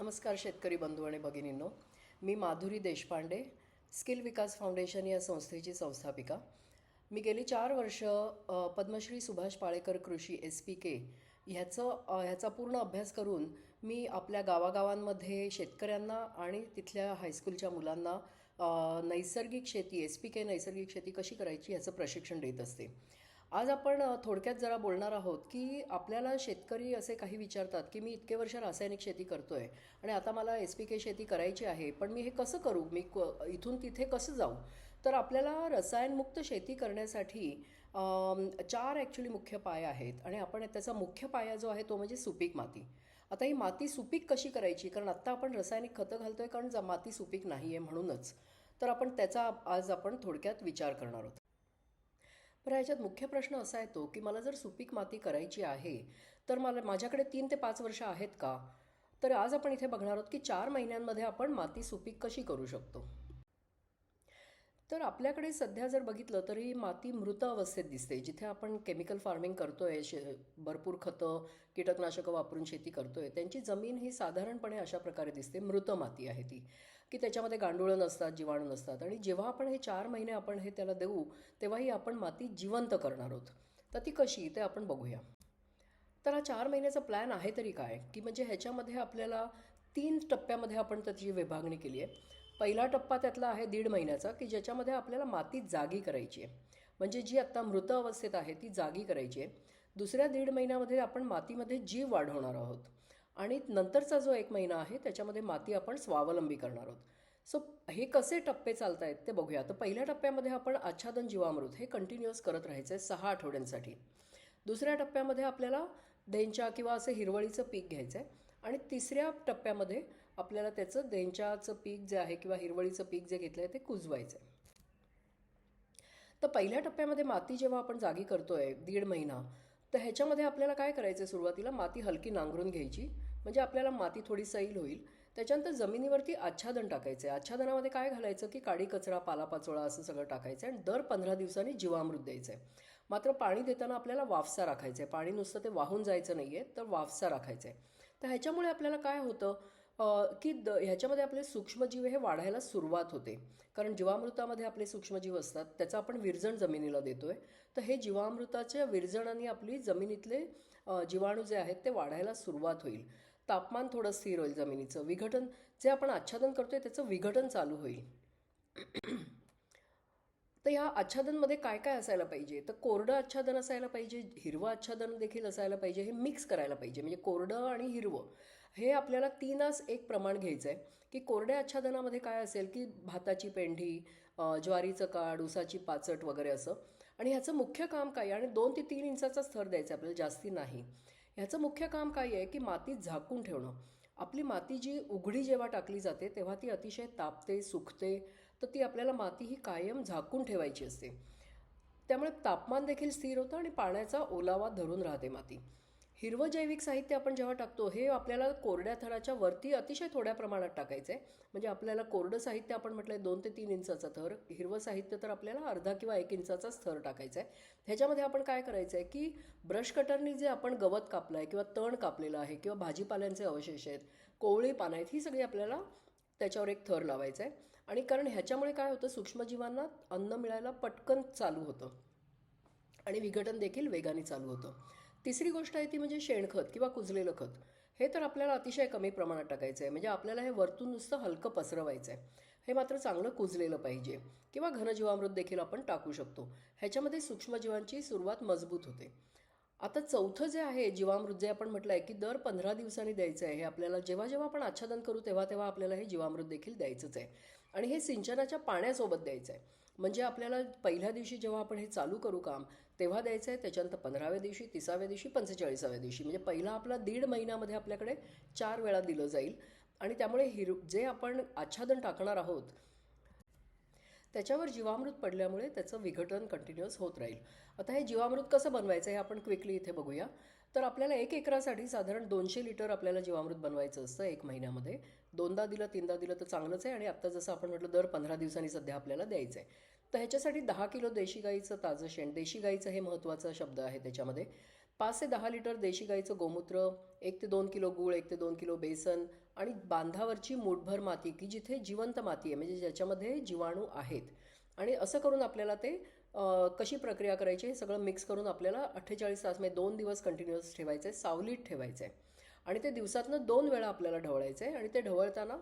नमस्कार शेतकरी बंधू आणि भगिनींनो. मी माधुरी देशपांडे, स्किल विकास फाउंडेशन या संस्थेची संस्थापिका. मी गेली 4 वर्ष पद्मश्री सुभाष पाळेकर कृषी SPK ह्याचा पूर्ण अभ्यास करून मी आपल्या गावागावांमध्ये शेतकऱ्यांना आणि तिथल्या हायस्कूलच्या मुलांना नैसर्गिक शेती SPK नैसर्गिक शेती कशी करायची ह्याचं प्रशिक्षण देत असते. आज आपण थोडक्यात जरा बोलणार आहोत की आपल्याला शेतकरी असे काही विचारतात की मी इतके वर्ष रासायनिक शेती करतोय आणि आता मला SPK शेती करायची आहे, पण मी हे कसं करू, इथून तिथे कसं जाऊ. तर आपल्याला रसायनमुक्त शेती करण्यासाठी 4 ॲक्च्युली मुख्य पाया आहेत आणि आपण त्याचा मुख्य पाया जो आहे तो म्हणजे सुपीक माती. आता ही माती सुपीक कशी करायची, कारण आत्ता आपण रासायनिक खतं घालतोय कारण माती सुपीक नाही आहे म्हणूनच. तर आपण त्याचा आज आपण थोडक्यात विचार करणार आहोत. बरं, ह्याच्यात मुख्य प्रश्न असा येतो की मला जर सुपीक माती करायची आहे तर माझ्याकडे 3 ते 5 वर्ष आहेत का. तर आज आपण इथे बघणार आहोत की 4 महिन्यांमध्ये आपण माती सुपीक कशी करू शकतो. तर आपल्याकडे सध्या जर बघितलं तरी माती मृत अवस्थेत दिसते. जिथे आपण केमिकल फार्मिंग करतोय, भरपूर खतं कीटकनाशकं वापरून शेती करतोय, त्यांची जमीन ही साधारणपणे अशा प्रकारे दिसते. मृत माती आहे ती, की त्याच्यामध्ये गांडुळं नसतात, जीवाणू नसतात. आणि जेव्हा आपण हे 4 महिने आपण हे त्याला देऊ तेव्हाही आपण माती जिवंत करणार आहोत. तर ती कशी ते आपण बघूया. तर हा 4 महिन्याचा प्लॅन आहे तरी काय, की म्हणजे ह्याच्यामध्ये आपल्याला 3 टप्प्यामध्ये आपण त्याची विभागणी केली आहे. पहिला टप्पा त्यातला आहे 1.5 महिन्याचा, की ज्याच्यामध्ये आपल्याला माती जागी करायची आहे, म्हणजे जी आत्ता मृत अवस्थेत आहे ती जागी करायची आहे. दुसऱ्या 1.5 महिन्यामध्ये आपण मातीमध्ये जीव वाढवणार आहोत आणि नंतरचा जो 1 महिना आहे त्याच्यामध्ये माती आपण स्वावलंबी करणार आहोत. सो हे कसे टप्पे चालत आहेत ते बघूया. तर पहिल्या टप्प्यामध्ये आपण आच्छादन जीवामृत हे कंटिन्युअस करत राहायचं आहे 6 आठवड्यांसाठी. दुसऱ्या टप्प्यामध्ये आपल्याला देंच्या किंवा असं हिरवळीचं पीक घ्यायचं आहे आणि तिसऱ्या टप्प्यामध्ये आपल्याला त्याचं देंच्याचं पीक जे आहे किंवा हिरवळीचं पीक जे घेतलं आहे ते कुजवायचं आहे. तर पहिल्या टप्प्यामध्ये माती जेव्हा आपण जागी करतोय 1.5 महिना, तर ह्याच्यामध्ये आपल्याला काय करायचं आहे, सुरुवातीला माती हलकी नांगरून घ्यायची, म्हणजे आपल्याला माती थोडी सैल होईल. त्याच्यानंतर जमिनीवरती आच्छादन टाकायचं आहे. आच्छादनामध्ये काय घालायचं की काडी कचरा, पालापाचोळा असं सगळं टाकायचं आहे आणि दर 15 दिवसांनी जीवामृत द्यायचं आहे. मात्र पाणी देताना आपल्याला वाफसा राखायचं आहे. पाणी नुसतं ते वाहून जायचं नाही आहे, तर वाफसा राखायचं आहे. तर ह्याच्यामुळे आपल्याला काय होतं की ह्याच्यामध्ये आपले सूक्ष्मजीव हे वाढायला सुरुवात होते. कारण जीवामृतामध्ये आपले सूक्ष्मजीव असतात, त्याचं आपण विरजण जमिनीला देतोय. तर हे जीवामृताच्या विरजणाने आपली जमिनीतले जीवाणू जे आहेत ते वाढायला सुरुवात होईल. तापमान थोडं स्थिर होईल, जमिनीचं विघटन जे आपण आच्छादन करतोय त्याचं विघटन चालू होईल. तर ह्या आच्छादनमध्ये काय काय असायला पाहिजे, तर कोरडं आच्छादन असायला पाहिजे, हिरवं आच्छादन देखील असायला पाहिजे. हे मिक्स करायला पाहिजे, म्हणजे कोरडं आणि हिरवं हे आपल्याला 3:1 प्रमाण घ्यायचं आहे. की कोरड्या आच्छादनामध्ये काय असेल की भाताची पेंढी, ज्वारीचं काड, ऊसाची पाचट वगैरे असं. आणि ह्याचं मुख्य काम काय, आणि 2 ते 3 इंचाचा थर द्यायचा आपल्याला, जास्ती नाही. ह्याचं मुख्य काम काय आहे की माती झाकून ठेवणं. आपली माती जी उघडी जेव्हा टाकली जाते तेव्हा ती अतिशय तापते, सुकते. तर ती आपल्याला माती ही कायम झाकून ठेवायची असते. त्यामुळे तापमान देखील स्थिर होतं आणि पाण्याचा ओलावा धरून राहते माती. हिरवं जैविक साहित्य आपण जेव्हा टाकतो हे आपल्याला कोरड्या थराच्या वरती अतिशय थोड्या प्रमाणात टाकायचं आहे. म्हणजे आपल्याला कोरडं साहित्य आपण म्हटलंय 2 ते 3 इंचाचा थर, हिरवं साहित्य तर आपल्याला अर्धा किंवा 1 इंचाचाच थर टाकायचा आहे. ह्याच्यामध्ये आपण काय करायचं आहे की ब्रश कटरनी जे आपण गवत कापलं आहे किंवा तण कापलेलं आहे किंवा भाजीपाल्यांचे अवशेष आहेत, कोवळी पानं आहेत, ही सगळी आपल्याला त्याच्यावर एक थर लावायचा आहे. आणि कारण ह्याच्यामुळे काय होतं, सूक्ष्मजीवांना अन्न मिळायला पटकन चालू होतं आणि विघटन देखील वेगाने चालू होतं. तिसरी गोष्ट आहे ती म्हणजे शेणखत किंवा कुजलेलं खत. हे तर आपल्याला अतिशय कमी प्रमाणात टाकायचं आहे, म्हणजे आपल्याला हे वरतून नुसतं हलकं पसरवायचं आहे. हे मात्र चांगलं कुजलेलं पाहिजे. किंवा घनजीवामृत देखील आपण टाकू शकतो. ह्याच्यामध्ये सूक्ष्मजीवांची सुरुवात मजबूत होते. आता चौथं जे आहे जीवामृत, जे आपण म्हटलं आहे की दर 15 दिवसांनी द्यायचं आहे. हे आपल्याला जेव्हा जेव्हा आपण आच्छादन करू तेव्हा तेव्हा आपल्याला हे जीवामृत देखील द्यायचंच आहे. आणि हे सिंचनाच्या पाण्यासोबत द्यायचं आहे. म्हणजे आपल्याला पहिल्या दिवशी जेव्हा आपण हे चालू करू काम तेव्हा द्यायचं आहे, त्याच्यानंतर 15व्या दिवशी, 30व्या दिवशी, 45व्या दिवशी, म्हणजे पहिला आपला 1.5 महिन्यामध्ये आपल्याकडे 4 वेळा दिलं जाईल. आणि त्यामुळे जे आपण आच्छादन टाकणार आहोत त्याच्यावर जीवामृत पडल्यामुळे त्याचं विघटन कंटिन्युअस होत राहील. आता हे जीवामृत कसं बनवायचं हे आपण क्विकली इथे बघूया. तर आपल्याला 1 एकरासाठी साधारण 200 लिटर आपल्याला जीवामृत बनवायचं असतं 1 महिन्यामध्ये. 2दा दिलं 3दा दिलं तर चांगलंच आहे. आणि आत्ता जसं आपण म्हटलं दर 15 दिवसांनी सध्या आपल्याला द्यायचं आहे. तर ह्याच्यासाठी 10 किलो देशी गाईचं ताजं शेण, देशी गाईचं हे महत्त्वाचा शब्द आहे त्याच्यामध्ये, 5 ते 10 लिटर देशी गाईचं गोमूत्र, 1 ते 2 किलो गूळ, 1 ते 2 किलो बेसन आणि बांधावरची मूठभर माती की जिथे जिवंत माती आहे म्हणजे ज्याच्यामध्ये जीवाणू आहेत. आणि असं करून आपल्याला ते कशी प्रक्रिया करायची हे सगळं मिक्स करून आपल्याला 48 तास म्हणजे 2 दिवस कंटिन्युअस ठेवायचं आहे, सावलीत ठेवायचं आहे. आणि ते दिवसातनं 2 वेळा आपल्याला ढवळायचं आहे आणि ते ढवळताना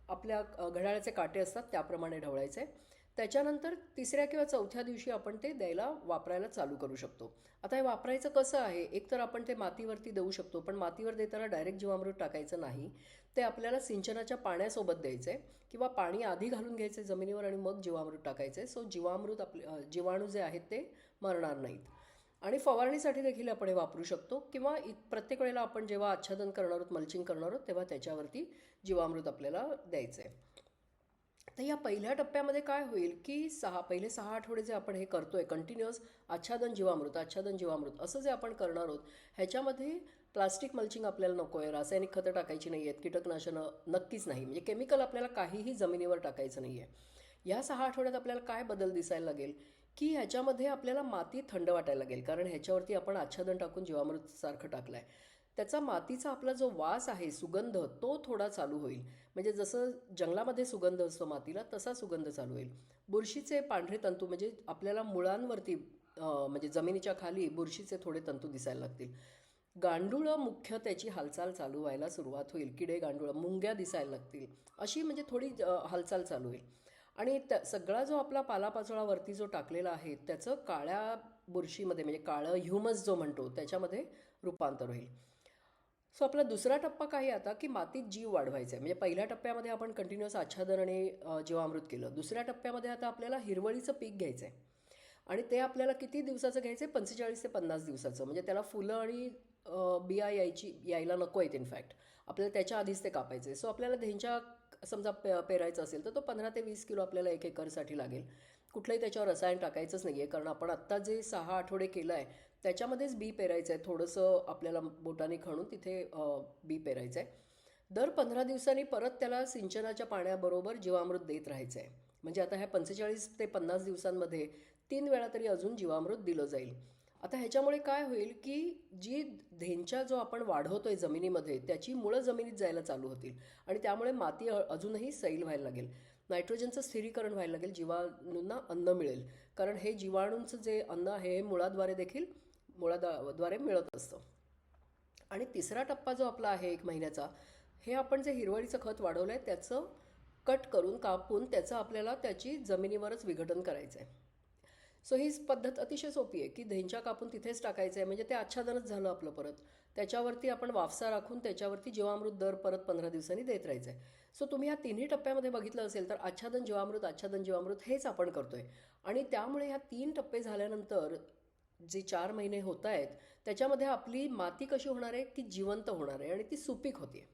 आपल्या घड्याळाचे काटे असतात त्याप्रमाणे ढवळायचे आहे. त्याच्यानंतर 3ऱ्या किंवा 4थ्या दिवशी आपण ते द्यायला वापरायला चालू करू शकतो. आता हे वापरायचं कसं आहे, एक तर आपण ते मातीवरती देऊ शकतो, पण मातीवर देताना डायरेक्ट जीवामृत टाकायचं नाही. ते आपल्याला सिंचनाच्या पाण्यासोबत द्यायचं आहे किंवा पाणी आधी घालून घ्यायचं जमिनीवर आणि मग जीवामृत टाकायचं आहे. सो जीवामृत जीवाणू जे आहेत ते मरणार नाहीत. आणि फवारणीसाठी देखील आपण हे वापरू शकतो किंवा प्रत्येक वेळेला आपण जेव्हा आच्छादन करणार आहोत, मल्चिंग करणार आहोत, तेव्हा त्याच्यावरती जीवामृत आपल्याला द्यायचं आहे. तर या पहिल्या टप्प्यामध्ये काय होईल की पहिले 6 आठवडे जे आपण हे करतोय कंटिन्युअस आच्छादन जीवामृत असं जे आपण करणार आहोत, ह्याच्यामध्ये प्लास्टिक मल्चिंग आपल्याला नको आहे, रासायनिक खतं टाकायची नाही आहेत, कीटकनाशनं नक्कीच नाही, म्हणजे केमिकल आपल्याला काहीही जमिनीवर टाकायचं नाही आहे. या 6 आठवड्यात आपल्याला काय बदल दिसायला लागेल की ह्याच्यामध्ये आपल्याला माती थंड वाटायला लागेल, कारण ह्याच्यावरती आपण आच्छादन टाकून जीवामृत सारखं टाकलं आहे. त्याचा मातीचा आपला जो वास आहे, सुगंध, तो थोडा चालू होईल. म्हणजे जसं जंगलामध्ये सुगंध असतो मातीला, तसा सुगंध चालू होईल. बुरशीचे पांढरे तंतू म्हणजे आपल्याला मुळांवरती म्हणजे जमिनीच्या खाली बुरशीचे थोडे तंतू दिसायला लागतील. गांडुळं मुख्य त्याची हालचाल चालू व्हायला सुरुवात होईल. किडे गांडुळं मुंग्या दिसायला लागतील. अशी म्हणजे थोडी हालचाल चालू होईल. आणि सगळा जो आपला पालापाचोळा वरती जो टाकलेला आहे त्याचं काळ्या बुरशीमध्ये म्हणजे काळं ह्युमस जो म्हणतो त्याच्यामध्ये रूपांतर होईल. सो आपला दुसरा टप्पा काय आहे आता की मातीत जीव वाढवायचा आहे. म्हणजे पहिल्या टप्प्यामध्ये आपण कंटिन्युअस आच्छादन आणि जीवामृत केलं. दुसऱ्या टप्प्यामध्ये आता आपल्याला हिरवळीचं पीक घ्यायचं आहे आणि ते आपल्याला किती दिवसाचं घ्यायचं आहे, 45 ते 50 दिवसाचं. म्हणजे त्याला फुलं आणि बिया यायला नको आहेत इनफॅक्ट. आपल्याला त्याच्या आधीच ते कापायचे. सो आपल्याला धेंच्या समजा पेरायचं असेल तर तो 15 ते 20 किलो आपल्याला 1 एकरसाठी लागेल. कुठलंही त्याच्यावर रसायन टाकायचंच नाही आहे, कारण आपण आत्ता जे 6 आठवडे केलं आहे त्याच्यामध्येच बी पेरायचं आहे. थोडंसं आपल्याला बोटाने खणून तिथे बी पेरायचं आहे. दर 15 दिवसांनी परत त्याला सिंचनाच्या पाण्याबरोबर जीवामृत देत राहायचं आहे. म्हणजे आता ह्या 45 ते 50 दिवसांमध्ये 3 वेळा तरी अजून जीवामृत दिलं जाईल. आता ह्याच्यामुळे काय होईल की जी धेंचा जो आपण वाढवतोय जमिनीमध्ये त्याची मुळं जमिनीत जायला चालू होतील आणि त्यामुळे माती अजूनही सैल व्हायला लागेल. नायट्रोजनचं स्थिरीकरण व्हायला लागेल, जीवाणूंना अन्न मिळेल, कारण हे जीवाणूंचं जे अन्न आहे हे मुळाद्वारे मिळत असतं. आणि तिसरा टप्पा जो आपला आहे 1 महिन्याचा, हे आपण जे हिरवळीचं खत वाढवलं आहे त्याचं कट करून कापून त्याचं आपल्याला त्याची जमिनीवरच विघटन करायचं आहे. सो ही पद्धत अतिशय सोपी आहे की धेंच्या कापून तिथेच टाकायचं आहे, म्हणजे ते आच्छादनच झालं आपलं. परत त्याच्यावरती आपण वाफसा राखून त्याच्यावरती जीवामृत दर परत 15 दिवसांनी देत राहायचं आहे. सो तुम्ही ह्या तिन्ही टप्प्यामध्ये बघितलं असेल तर आच्छादन जीवामृत हेच आपण करतोय. आणि त्यामुळे ह्या 3 टप्पे झाल्यानंतर जे 4 महिने होत आहेत त्याच्यामध्ये आपली माती कशी होणार आहे की जिवंत होणार आहे आणि ती सुपीक होते.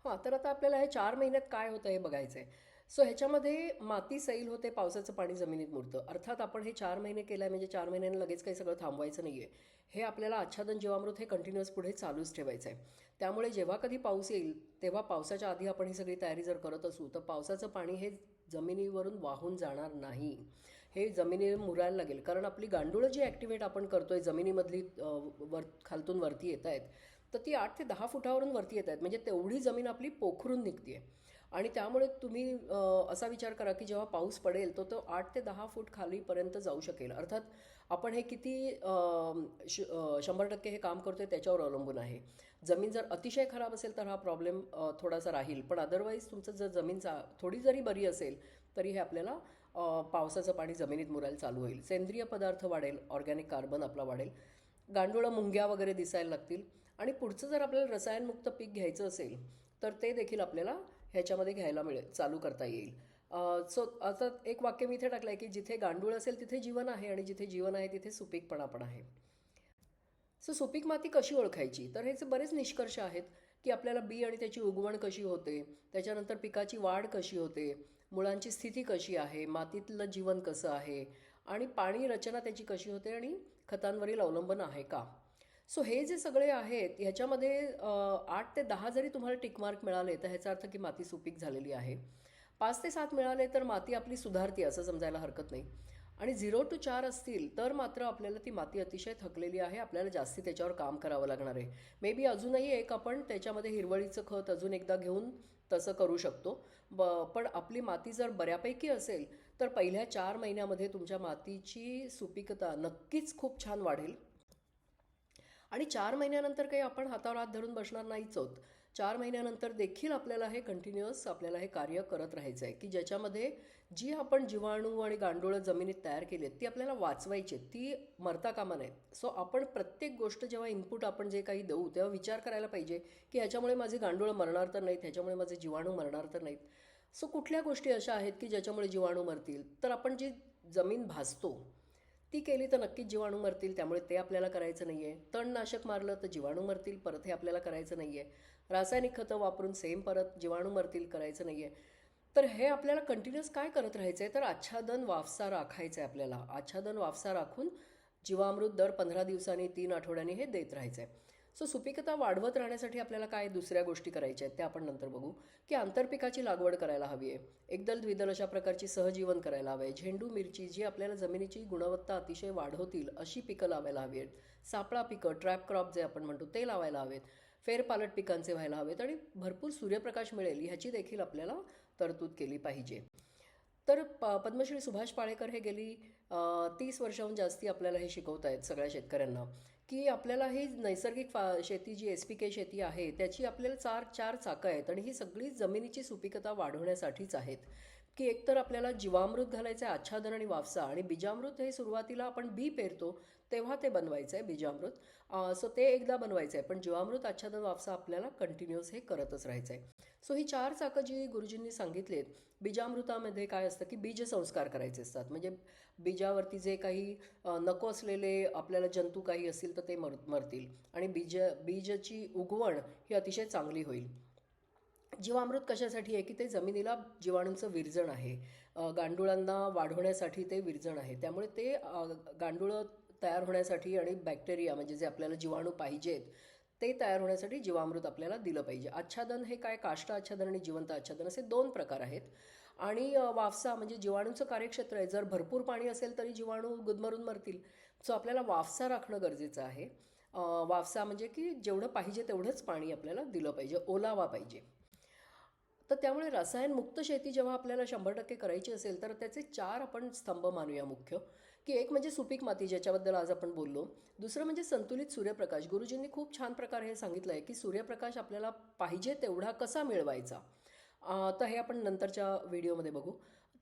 हां, तर आता आपल्याला हे 4 महिन्यात काय होतं हे बघायचं आहे. सो ह्याच्यामध्ये माती सैल होते, पावसाचं पाणी जमिनीत मुरतं. अर्थात आपण हे 4 महिने केलं आहे म्हणजे 4 महिन्यांनी लगेच काही सगळं थांबवायचं नाही आहे. हे आपल्याला आच्छादन जीवामृत हे कंटिन्युअस पुढे चालूच ठेवायचं आहे. त्यामुळे जेव्हा कधी पाऊस येईल तेव्हा पावसाच्या आधी आपण ही सगळी तयारी जर करत असू तर पावसाचं पाणी हे जमिनीवरून वाहून जाणार नाही. हे जमिनीवर मुरायला लागेल, कारण आपली गांडुळं जी ॲक्टिवेट आपण करतोय जमिनीमधली खालतून वरती येत आहेत, तर ती 8 ते 10 फुटावरून वरती येत आहेत. म्हणजे तेवढी जमीन आपली पोखरून निघते. आणि त्यामुळे तुम्ही असा विचार करा की जेव्हा पाऊस पडेल तो तो 8 ते 10 फूट खालीपर्यंत जाऊ शकेल. अर्थात आपण हे किती 100% हे काम करतोय त्याच्यावर अवलंबून आहे. जमीन जर अतिशय खराब असेल तर हा प्रॉब्लेम थोडासा राहील, पण अदरवाईज तुमचं जर जमीन थोडी जरी बरी असेल तरी हे आपल्याला पावसाचं पाणी जमिनीत मुरायला चालू होईल. सेंद्रिय पदार्थ वाढेल, ऑर्गॅनिक कार्बन आपला वाढेल, गांडुळं मुंग्या वगैरे दिसायला लागतील. आणि पुढचं जर आपल्याला रसायनमुक्त पीक घ्यायचं असेल तर ते देखील आपल्याला ह्याच्यामध्ये घ्यायला चालू करता येईल. सो आता एक वाक्य मी इथे टाकलं आहे की जिथे गांडूळ असेल तिथे जीवन आहे आणि जिथे जीवन आहे तिथे सुपीकपणा पण आहे. सो सुपीक माती कशी ओळखायची, तर ह्याचे बरेच निष्कर्ष आहेत की आपल्याला बी आणि त्याची उगवण कशी होते, त्याच्यानंतर पिकाची वाढ कशी होते, मुळांची स्थिती कशी आहे, मातीतलं जीवन कसं आहे आणि पाणी रचना त्याची कशी होते आणि खतांवरील अवलंबन आहे का. सो हे जे सगळे आहेत ह्याच्यामध्ये 8 ते 10 जरी तुम्हाला टिकमार्क मिळाले तर ह्याचा अर्थ की माती सुपीक झालेली आहे. 5 ते 7 मिळाले तर माती आपली सुधारते असं समजायला हरकत नाही. आणि 0 to 4 असतील तर मात्र आपल्याला ती माती अतिशय थकलेली आहे, आपल्याला जास्ती त्याच्यावर काम करावं लागणार आहे. मे बी अजूनही एक आपण त्याच्यामध्ये हिरवळीचं खत अजून एकदा घेऊन तसं करू शकतो. पण आपली माती जर बऱ्यापैकी असेल तर पहिल्या 4 महिन्यामध्ये तुमच्या मातीची सुपीकता नक्कीच खूप छान वाढेल. आणि 4 महिन्यानंतर काही आपण हातावर हात धरून बसणार नाहीच आहोत. 4 महिन्यानंतर देखील आपल्याला हे कंटिन्युअस आपल्याला हे कार्य करत राहायचं आहे, की ज्याच्यामध्ये जी आपण जीवाणू आणि गांडूळं जमिनीत तयार केली आहेत ती आपल्याला वाचवायची आहेत, ती मरता कामा नयेत. सो आपण प्रत्येक गोष्ट जेव्हा इनपुट आपण जे काही देऊ तेव्हा विचार करायला पाहिजे की ह्याच्यामुळे माझी गांडूळं मरणार तर नाहीत, ह्याच्यामुळे माझे जीवाणू मरणार तर नाहीत. सो कुठल्या गोष्टी अशा आहेत की ज्याच्यामुळे जीवाणू मरतील, तर आपण जी जमीन भाजतो ती केली तर नक्कीच जीवाणू मरतील, त्यामुळे ते आपल्याला करायचं नाही आहे. तणनाशक मारलं तर जीवाणू मरतील, परत हे आपल्याला करायचं नाही आहे. रासायनिक खतं वापरून सेम परत जीवाणू मरतील, करायचं नाही आहे. तर हे आपल्याला कंटिन्युअस काय करत राहायचं आहे, तर आच्छादन वाफसा राखायचं आहे आपल्याला. आच्छादन वाफसा राखून जीवामृत दर 15 दिवसांनी 3 आठवड्यांनी हे देत राहायचं आहे. सो सुपिकता वाढवत राहण्यासाठी आपल्याला काय दुसऱ्या गोष्टी करायच्या आहेत त्या आपण नंतर बघू. की आंतरपिकाची लागवड करायला हवी आहे, एकदल द्विदल अशा प्रकारची सहजीवन करायला हवं आहे. झेंडू मिरची जी आपल्याला जमिनीची गुणवत्ता अतिशय वाढवतील अशी पिकं लावायला हवी आहेत. सापळा पिकं, ट्रॅप क्रॉप जे आपण म्हणतो ते लावायला हवेत. फेरपालट पिकांचे व्हायला हवेत आणि भरपूर सूर्यप्रकाश मिळेल ह्याची देखील आपल्याला तरतूद केली पाहिजे. तर पद्मश्री सुभाष पाळेकर हे गेली 30 वर्षाहून जास्ती आपल्याला हे शिकवत आहेत सगळ्या शेतकऱ्यांना, की आपल्याला ही नैसर्गिक शेती जी SPK शेती आहे त्याची आपल्याला चार चाकं आहेत आणि ही सगळी जमिनीची सुपीकता वाढवण्यासाठीच आहेत. की एकतर आपल्याला जीवामृत घालायचं आहे, आच्छादन आणि वाफसा, आणि बीजामृत हे सुरुवातीला आपण बी पेरतो तेव्हा ते बनवायचं आहे बीजामृत. सो ते एकदा बनवायचं आहे, पण जीवामृत, आच्छादन, वाफसा आपल्याला कंटिन्युअस हे करतच राहायचं आहे. सो ही 4 चाकं जी गुरुजींनी सांगितलेत. बीजामृतामध्ये काय असतं की बीज संस्कार करायचे असतात, म्हणजे बीजावरती जे काही नको असलेले आपल्याला जंतू काही असतील तर ते मरतील आणि बीजाची उगवण ही अतिशय चांगली होईल. जीवामृत कशासाठी आहे की ते जमिनीला जीवाणूंचं विरजण आहे, गांडुळांना वाढवण्यासाठी ते विरजण आहे. त्यामुळे ते गांडुळं तयार होण्यासाठी आणि बॅक्टेरिया म्हणजे जे आपल्याला जीवाणू पाहिजेत ते तयार होण्यासाठी जीवामृत आपल्याला दिलं पाहिजे. आच्छादन हे काय, काष्ठ आच्छादन आणि जिवंत आच्छादन असे 2 प्रकार आहेत. आणि वाफसा म्हणजे जीवाणूंचं कार्यक्षेत्र आहे. जर भरपूर पाणी असेल तरी जीवाणू गुदमरून मरतील. सो आपल्याला वाफसा राखणं गरजेचं आहे. वाफसा म्हणजे की जेवढं पाहिजे तेवढंच पाणी आपल्याला दिलं पाहिजे, ओलावा पाहिजे. तर त्यामुळे रसायनमुक्त शेती जेव्हा आपल्याला 100% करायची असेल तर त्याचे 4 आपण स्तंभ मानूया मुख्य. की एक म्हणजे सुपीक माती ज्याच्याबद्दल आज आपण बोललो. दुसरं म्हणजे संतुलित सूर्यप्रकाश. गुरुजींनी खूप छान प्रकारे हे सांगितलं आहे की सूर्यप्रकाश आपल्याला पाहिजे तेवढा कसा मिळवायचा. तर हे आपण नंतरच्या व्हिडिओमध्ये बघू.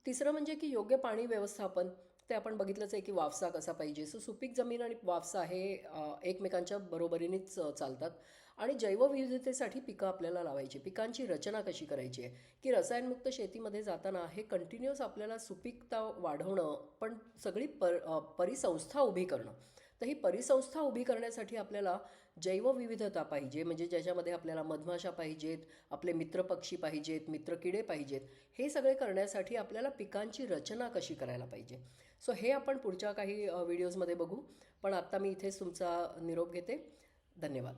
तिसरं म्हणजे की योग्य पाणी व्यवस्थापन. ते आपण बघितलंच आहे की वाफसा कसा पाहिजे. सो सुपीक जमीन आणि वाफसा हे एकमेकांच्या बरोबरीनेच चालतात. आणि जैवविविधतेसाठी पिकं आपल्याला लावायची, पिकांची रचना कशी करायची आहे की रसायनमुक्त शेतीमध्ये जाताना हे कंटिन्युअस आपल्याला सुपीकता वाढवणं, पण सगळी परिसंस्था उभी करणं. तर ही परिसंस्था उभी करण्यासाठी आपल्याला जैवविविधता पाहिजे, म्हणजे ज्याच्यामध्ये आपल्याला मधमाशा पाहिजेत, आपले मित्रपक्षी पाहिजेत, मित्रकिडे पाहिजेत. हे सगळे करण्यासाठी आपल्याला पिकांची रचना कशी करायला पाहिजे. सो हे आपण पुढच्या काही व्हिडिओजमध्ये बघू. पण आत्ता मी इथेच तुमचा निरोप घेते. धन्यवाद.